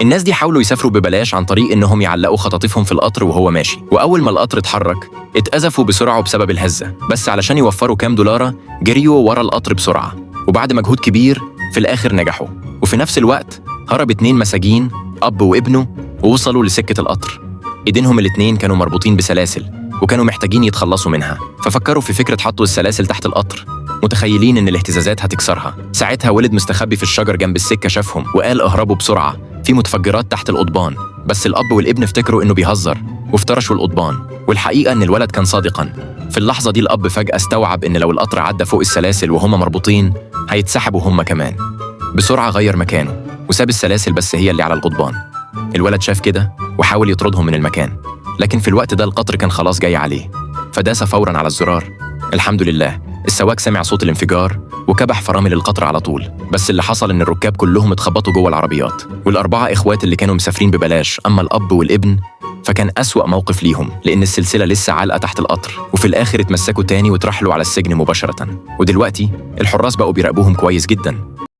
الناس دي حاولوا يسافروا ببلاش عن طريق إنهم يعلقوا خطاطيفهم في القطر وهو ماشي، وأول ما القطر اتحرك اتأزفوا بسرعة بسبب الهزة، بس علشان يوفروا كام دولارة جريوا ورا القطر بسرعة، وبعد مجهود كبير في الآخر نجحوا. وفي نفس الوقت هرب 2 مساجين أب وابنه ووصلوا لسكة القطر. إيدينهم الاتنين كانوا مربوطين بسلاسل وكانوا محتاجين يتخلصوا منها، ففكروا في فكرة حطوا السلاسل تحت القطر متخيلين إن الاهتزازات هتكسرها. ساعتها ولد مستخبي في الشجر جنب السكة شافهم وقال اهربوا بسرعة، في متفجرات تحت القضبان. بس الأب والابن افتكروا إنه بيهزر وافترشوا القضبان، والحقيقة إن الولد كان صادقاً. في اللحظة دي الأب فجأة استوعب إن لو القطر عدى فوق السلاسل وهم مربوطين هيتسحبوا هم كمان. بسرعة غير مكانه وساب السلاسل بس هي اللي على القضبان. الولد شاف كده وحاول يطردهم من المكان، لكن في الوقت ده القطر كان خلاص جاي عليه، فداس فوراً على الزرار. الحمد لله السواق سمع صوت الانفجار وكبح فرامل القطر على طول، بس اللي حصل إن الركاب كلهم اتخبطوا جوه العربيات، وال4 إخوات اللي كانوا مسافرين ببلاش. أما الأب والابن فكان أسوأ موقف ليهم لأن السلسلة لسه عالقة تحت القطر، وفي الآخر اتمسكوا تاني واترحلوا على السجن مباشرة. ودلوقتي الحراس بقوا بيراقبوهم كويس جدا